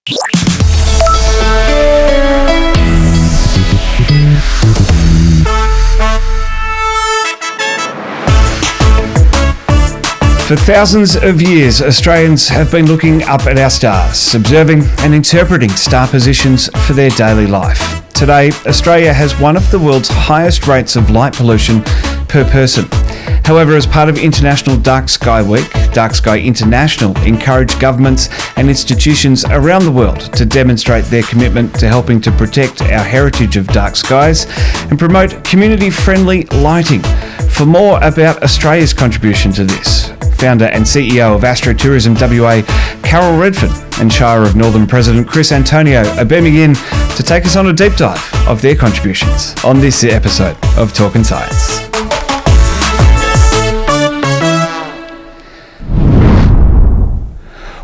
For thousands of years, Australians have been looking up at our stars, observing and interpreting star positions for their daily life. Today, Australia has one of the world's highest rates of light pollution per person. However, as part of International Dark Sky Week, Dark Sky International encouraged governments and institutions around the world to demonstrate their commitment to helping to protect our heritage of dark skies and promote community-friendly lighting. For more about Australia's contribution to this, founder and CEO of Astrotourism WA, Carol Redford, and Shire of Northam President Chris Antonio are beaming in to take us on a deep dive of their contributions on this episode of Talkin Science.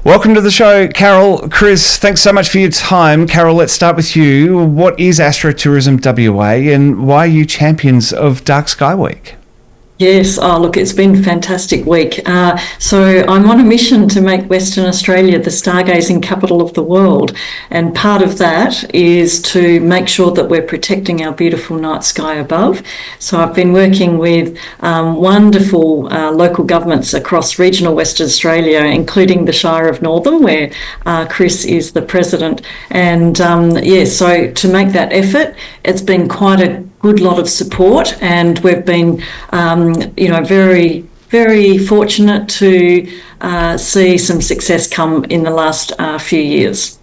Welcome to the show, Carol. Chris, thanks so much for your time. Carol, let's start with you. What is Astrotourism WA and why are you champions of Dark Sky Week? Yes, look, it's been a fantastic week. So I'm on a mission to make Western Australia the stargazing capital of the world. And part of that is to make sure that we're protecting our beautiful night sky above. So I've been working with wonderful local governments across regional Western Australia, including the Shire of Northam, where Chris is the president. And so to make that effort, it's been quite a good lot of support, and we've been, very, very fortunate to see some success come in the last few years.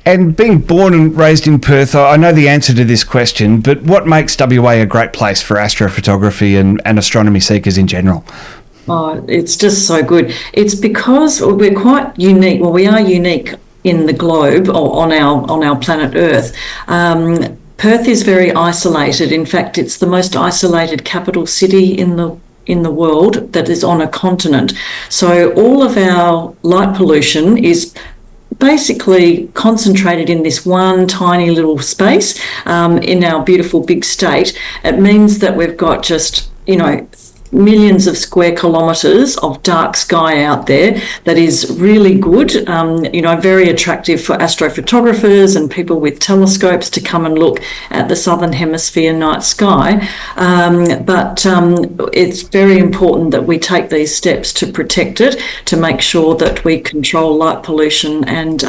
And being born and raised in Perth, I know the answer to this question, but what makes WA a great place for astrophotography and astronomy seekers in general? Oh, it's just so good. It's because we're quite unique. Well, we are unique in the globe or on our planet Earth. Perth is very isolated. In fact, it's the most isolated capital city in the world that is on a continent. So all of our light pollution is basically concentrated in this one tiny little space in our beautiful big state. It means that we've got just, millions of square kilometres of dark sky out there that is really good, very attractive for astrophotographers and people with telescopes to come and look at the southern hemisphere night sky. But it's very important that we take these steps to protect it, to make sure that we control light pollution and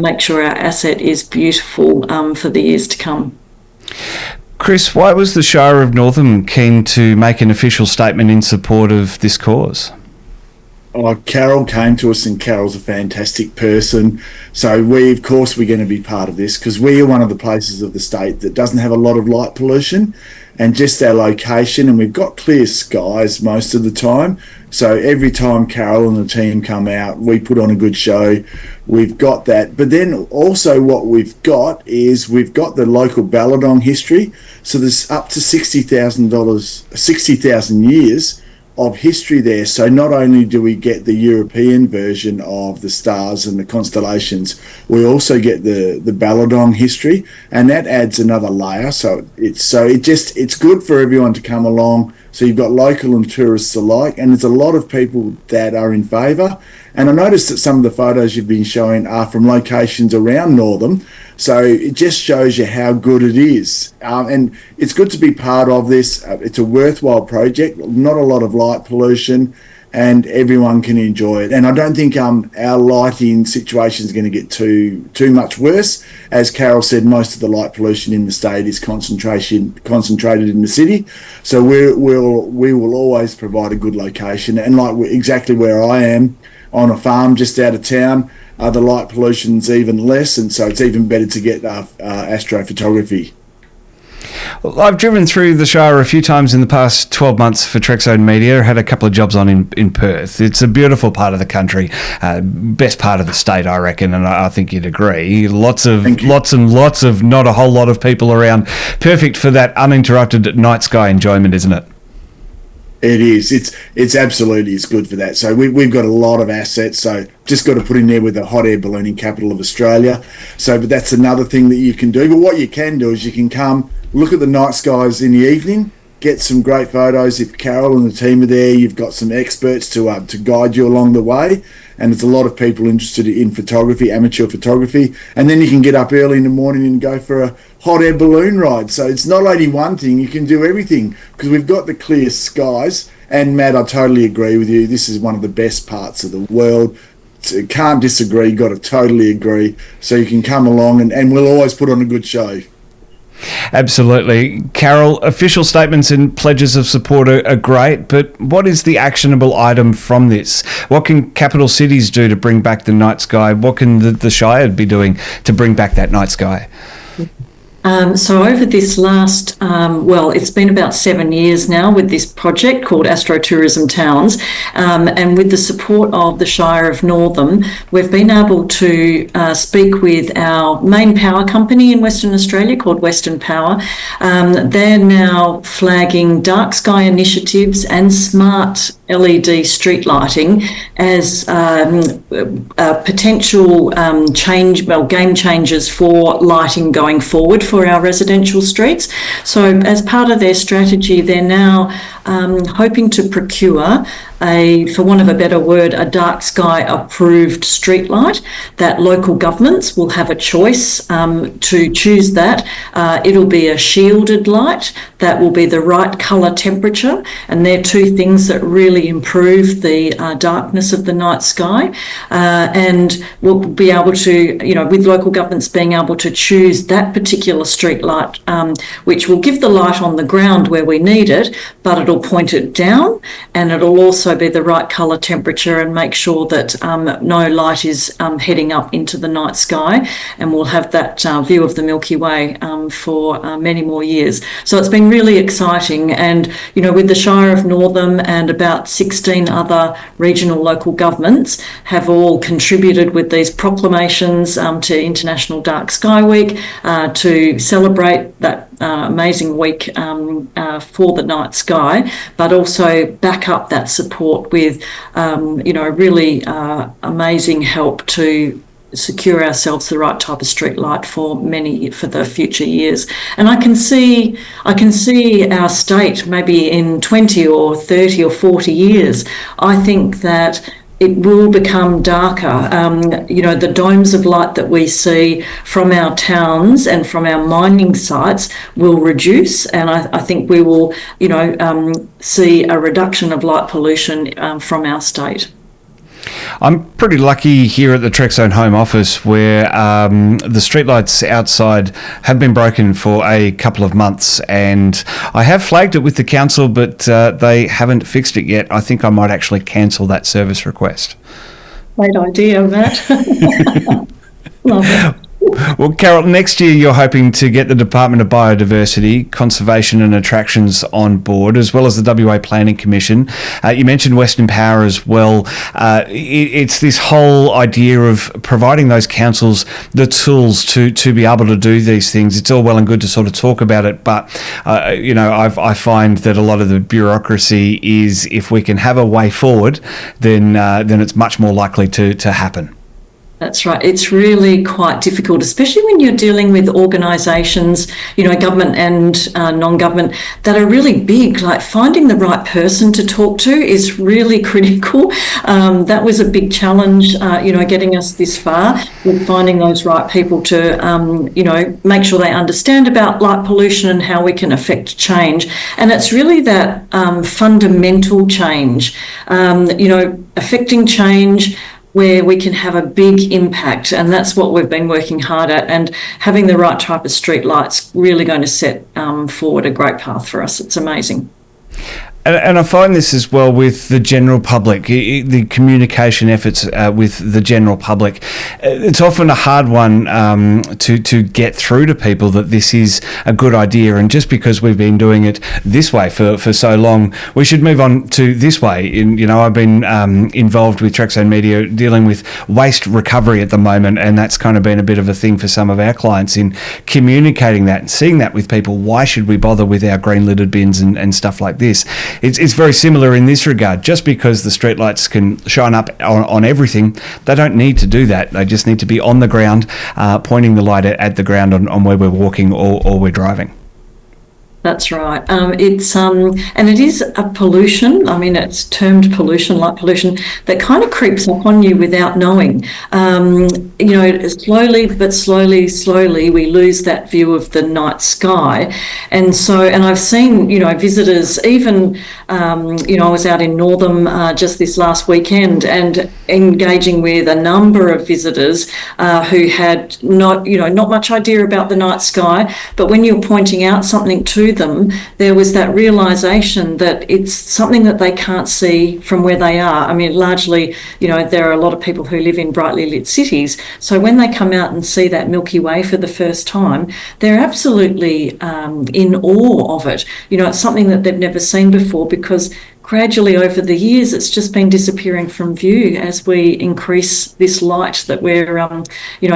make sure our asset is beautiful for the years to come. Chris, why was the Shire of Northam keen to make an official statement in support of this cause? Carol came to us, and Carol's a fantastic person. So we're going to be part of this because we are one of the places of the state that doesn't have a lot of light pollution, and just our location, and we've got clear skies most of the time. So every time Carol and the team come out, we put on a good show. We've got that. But then also what we've got the local Balladong history. So there's up to $60,000 years of history there. So not only do we get the European version of the stars and the constellations, we also get the Balladong history, and that adds another layer. So it's good for everyone to come along. So you've got local and tourists alike, and there's a lot of people that are in favour. And I noticed that some of the photos you've been showing are from locations around Northam. So it just shows you how good it is. And it's good to be part of this. It's a worthwhile project, not a lot of light pollution, and everyone can enjoy it. And I don't think our lighting situation is going to get too much worse. As Carol said, most of the light pollution in the state is concentrated in the city. So we will always provide a good location. And exactly where I am, on a farm just out of town, the light pollution's even less, and so it's even better to get astrophotography. Well, I've driven through the Shire a few times in the past 12 months for Trekzone Media. Had a couple of jobs on in Perth. It's a beautiful part of the country, best part of the state, I reckon, and I think you'd agree. Lots of not a whole lot of people around. Perfect for that uninterrupted night sky enjoyment, isn't it? It is. It's absolutely is good for that. So we've got a lot of assets. So just got to put in there with the hot air ballooning capital of Australia. So, but that's another thing that you can do. But what you can do is you can come look at the night skies in the evening, get some great photos. If Carol and the team are there, you've got some experts to guide you along the way. And there's a lot of people interested in photography, amateur photography. And then you can get up early in the morning and go for a hot air balloon ride. So it's not only one thing, you can do everything because we've got the clear skies. And Matt, I totally agree with you. This is one of the best parts of the world. Can't disagree, got to totally agree. So you can come along and we'll always put on a good show. Absolutely. Carol, official statements and pledges of support are great, but what is the actionable item from this? What can capital cities do to bring back the night sky? What can the Shire be doing to bring back that night sky? So over this last, it's been about 7 years now with this project called Astrotourism Towns, and with the support of the Shire of Northam, we've been able to speak with our main power company in Western Australia called Western Power. They're now flagging dark sky initiatives and smart LED street lighting as potential game changers for lighting going forward for our residential streets. So as part of their strategy, they're now hoping to procure for want of a better word, a dark sky approved street light that local governments will have a choice to choose that. It'll be a shielded light that will be the right colour temperature, and they're two things that really improve the darkness of the night sky. And we'll be able to, with local governments being able to choose that particular street light, which will give the light on the ground where we need it, but it'll point it down, and it'll also be the right colour temperature and make sure that no light is heading up into the night sky, and we'll have that view of the Milky Way for many more years. So it's been really exciting, and with the Shire of Northam and about 16 other regional local governments have all contributed with these proclamations to International Dark Sky Week to celebrate that amazing week for the night sky, but also back up that support with really amazing help to secure ourselves the right type of street light for the future years. And I can see our state maybe in 20 or 30 or 40 years. I think that it will become darker. The domes of light that we see from our towns and from our mining sites will reduce, and I think we will, see a reduction of light pollution from our state. I'm pretty lucky here at the Trekzone home office where the streetlights outside have been broken for a couple of months, and I have flagged it with the council, but they haven't fixed it yet. I think I might actually cancel that service request. Great idea, Matt. Love it. Well, Carol, next year you're hoping to get the Department of Biodiversity, Conservation and Attractions on board, as well as the WA Planning Commission. You mentioned Western Power as well. It's this whole idea of providing those councils the tools to be able to do these things. It's all well and good to sort of talk about it, but I find that a lot of the bureaucracy is, if we can have a way forward, then it's much more likely to happen. That's right. It's really quite difficult, especially when you're dealing with organisations, government and non-government, that are really big. Like finding the right person to talk to is really critical. That was a big challenge, getting us this far with finding those right people to, make sure they understand about light pollution and how we can affect change. And it's really that fundamental change, affecting change where we can have a big impact, and that's what we've been working hard at, and having the right type of street lights really going to set forward a great path for us. It's amazing. And I find this as well with the general public, the communication efforts with the general public. It's often a hard one to get through to people that this is a good idea, and just because we've been doing it this way for so long, we should move on to this way. I've been involved with Trekzone Media dealing with waste recovery at the moment, and that's kind of been a bit of a thing for some of our clients in communicating that and seeing that with people. Why should we bother with our green littered bins and stuff like this? It's very similar in this regard. Just because the streetlights can shine up on everything, they don't need to do that. They just need to be on the ground, pointing the light at the ground on where we're walking or we're driving. That's right. It's and it is a pollution. I mean, it's termed pollution, light pollution, that kind of creeps up on you without knowing. Slowly, we lose that view of the night sky, and I've seen, visitors. Even, I was out in Northam just this last weekend and engaging with a number of visitors who had not much idea about the night sky, but when you're pointing out something to them, there was that realization that it's something that they can't see from where they are. I mean, largely, there are a lot of people who live in brightly lit cities. So when they come out and see that Milky Way for the first time, they're absolutely in awe of it. It's something that they've never seen before, because gradually over the years it's just been disappearing from view as we increase this light that we're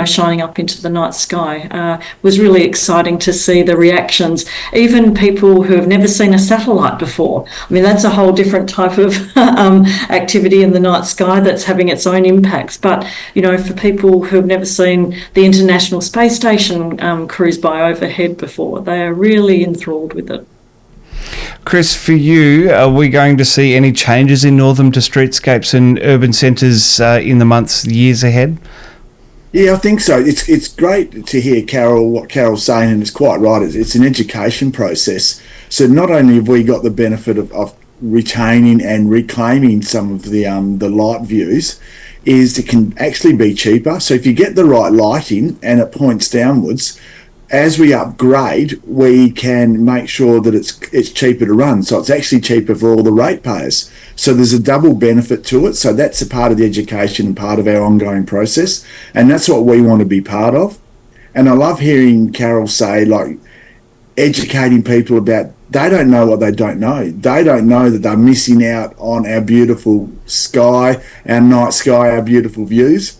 shining up into the night sky. Was really exciting to see the reactions. Even people who have never seen a satellite before. I mean, that's a whole different type of activity in the night sky that's having its own impacts. But for people who have never seen the International Space Station cruise by overhead before, they are really enthralled with it. Chris, for you, are we going to see any changes in Northam to streetscapes and urban centres in the months, years ahead? Yeah, I think so. It's great to hear what Carol's saying, and it's quite right. It's an education process. So not only have we got the benefit of retaining and reclaiming some of the light views, is it can actually be cheaper. So if you get the right lighting and it points downwards, as we upgrade, we can make sure that it's cheaper to run. So it's actually cheaper for all the ratepayers. So there's a double benefit to it. So that's a part of the education and part of our ongoing process. And that's what we want to be part of. And I love hearing Carol say, like, educating people about, they don't know what they don't know. They don't know that they're missing out on our beautiful sky, our night sky, our beautiful views.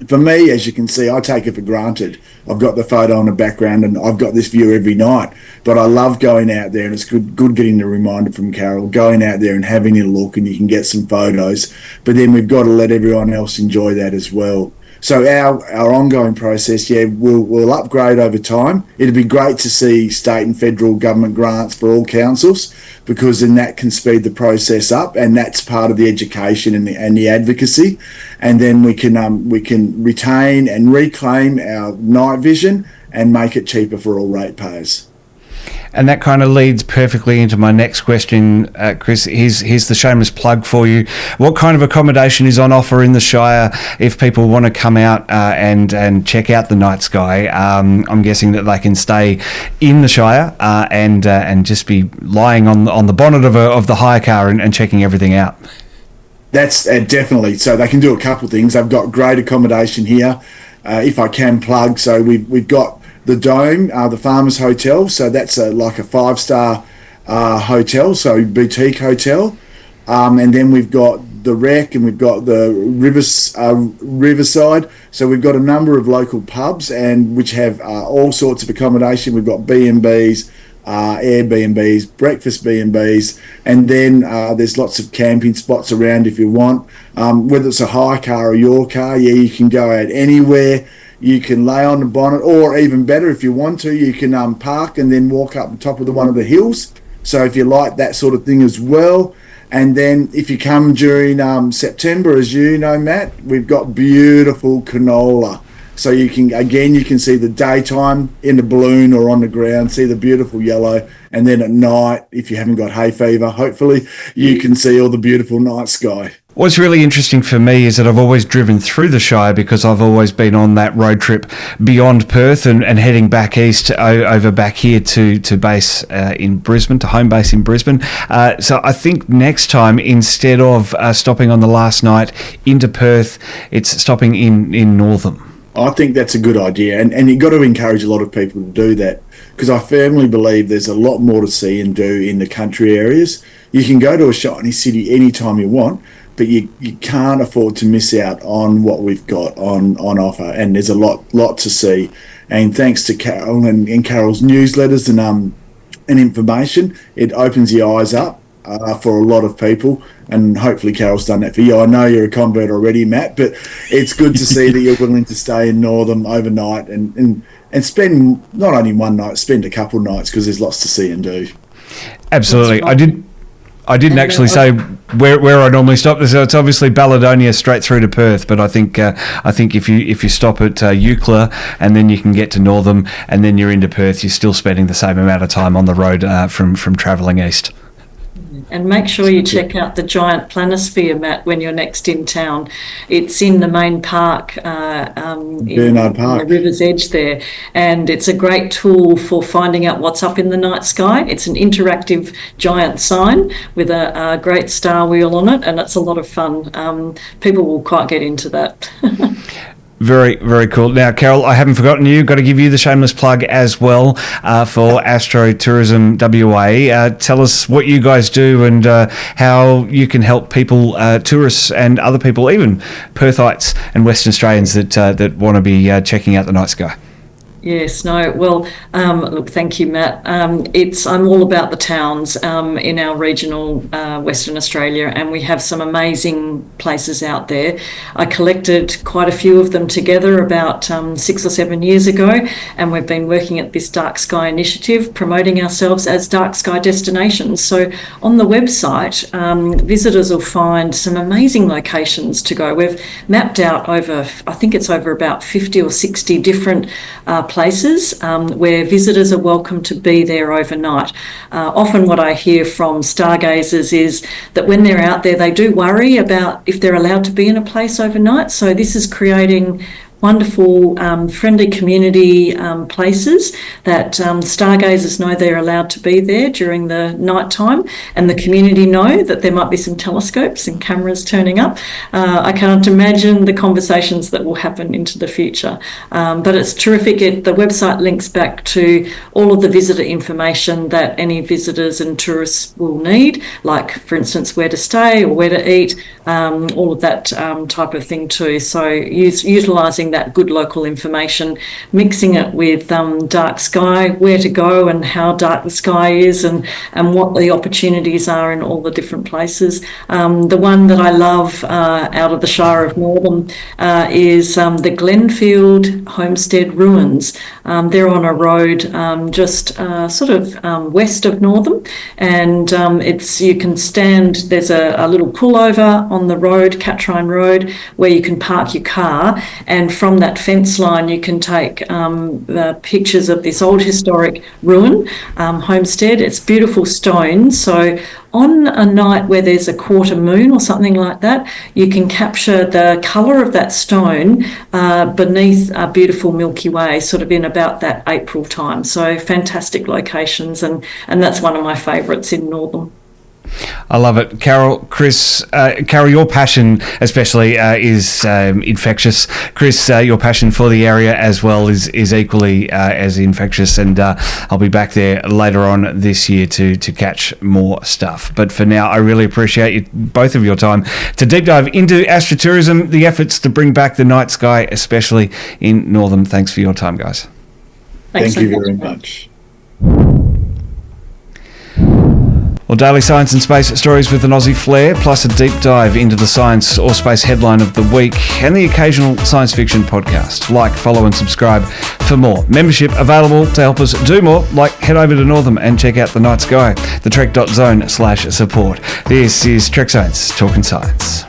For me, as you can see, I take it for granted. I've got the photo in the background and I've got this view every night. But I love going out there, and it's good getting the reminder from Carol, going out there and having a look, and you can get some photos. But then we've got to let everyone else enjoy that as well. So our ongoing process, we'll upgrade over time. It'd be great to see state and federal government grants for all councils, because then that can speed the process up, and that's part of the education and the advocacy. And then we can retain and reclaim our night vision and make it cheaper for all ratepayers. And that kind of leads perfectly into my next question, Chris. Here's the shameless plug for you. What kind of accommodation is on offer in the Shire if people want to come out and check out the night sky? I'm guessing that they can stay in the Shire and just be lying on the bonnet of the hire car and checking everything out. That's definitely. So they can do a couple of things. They've got great accommodation here. If I can plug, so we've got the Dome, the Farmers Hotel. So that's like a 5-star hotel, so boutique hotel. And then we've got the Rec, and we've got the Riverside. So we've got a number of local pubs and which have all sorts of accommodation. We've got B&Bs, Airbnbs, breakfast B&Bs, and then there's lots of camping spots around if you want. Whether it's a hire car or your car, you can go out anywhere. You can lay on the bonnet, or even better, if you want to, you can park and then walk up the top of one of the hills. So if you like that sort of thing as well. And then if you come during September, as you know, Matt, we've got beautiful canola. So you can see the daytime in the balloon or on the ground, see the beautiful yellow. And then at night, if you haven't got hay fever, hopefully you can see all the beautiful night sky. What's really interesting for me is that I've always driven through the Shire, because I've always been on that road trip beyond Perth and heading back east over back here to base in Brisbane, to home base in Brisbane. So I think next time, instead of stopping on the last night into Perth, it's stopping in Northam. I think that's a good idea, and you've got to encourage a lot of people to do that, because I firmly believe there's a lot more to see and do in the country areas. You can go to a shiny city anytime you want, but you can't afford to miss out on what we've got on offer, and there's a lot to see. And thanks to Carol and Carol's newsletters and information, it opens your eyes up. for a lot of people, and hopefully Carol's done that for you. I know you're a convert already, Matt, but it's good to see that you're willing to stay in Northam overnight and spend not only one night, spend a couple nights, because there's lots to see and do. Absolutely. I didn't actually say where I normally stop. So it's obviously Balladonia straight through to Perth, but I think if you stop at Eucla and then you can get to Northam and then you're into Perth, you're still spending the same amount of time on the road from travelling east. And make sure you check out the giant planisphere, Matt, when you're next in town. It's in the main park, Bernard Park, on the river's edge there. And it's a great tool for finding out what's up in the night sky. It's an interactive giant sign with a great star wheel on it, and it's a lot of fun. People will quite get into that. Very, very cool. Now, Carol, I haven't forgotten you. Got to give you the shameless plug as well for Astrotourism WA. Tell us what you guys do and how you can help people, tourists and other people, even Perthites and Western Australians that want to be checking out the night sky. Yes, no, well, look, thank you, Matt. I'm all about the towns in our regional Western Australia, and we have some amazing places out there. I collected quite a few of them together about 6 or 7 years ago, and we've been working at this Dark Sky initiative, promoting ourselves as dark sky destinations. So on the website, visitors will find some amazing locations to go. We've mapped out over about 50 or 60 different places where visitors are welcome to be there overnight. Often what I hear from stargazers is that when they're out there, they do worry about if they're allowed to be in a place overnight. So this is creating wonderful, friendly community places that stargazers know they're allowed to be there during the night time, and the community know that there might be some telescopes and cameras turning up. I can't imagine the conversations that will happen into the future, but it's terrific. The website links back to all of the visitor information that any visitors and tourists will need, like, for instance, where to stay or where to eat, all of that type of thing too. So utilising that good local information, mixing it with dark sky, where to go and how dark the sky is, and what the opportunities are in all the different places. The one that I love out of the Shire of Northam is the Glenfield Homestead Ruins. They're on a road just west of Northam, and you can stand, there's a little pullover on the road, Catrine Road, where you can park your car, and from that fence line you can take the pictures of this old historic ruin, homestead. It's beautiful stone, so on a night where there's a quarter moon or something like that, you can capture the colour of that stone beneath a beautiful Milky Way, sort of in about that April time. So fantastic locations, and that's one of my favourites in Northam. I love it. Carol, Chris, Carol, your passion especially is infectious. Chris, your passion for the area as well is equally as infectious, and I'll be back there later on this year to catch more stuff. But for now, I really appreciate both of your time to deep dive into astrotourism, the efforts to bring back the night sky, especially in Northam. Thanks for your time, guys. Thanks Thank you very much. Well, daily science and space stories with an Aussie flair, plus a deep dive into the science or space headline of the week, and the occasional science fiction podcast. Like, follow and subscribe for more. Membership available to help us do more, like head over to Northam and check out the night sky, thetrek.zone/support. This is Trekzone's Talkin Science.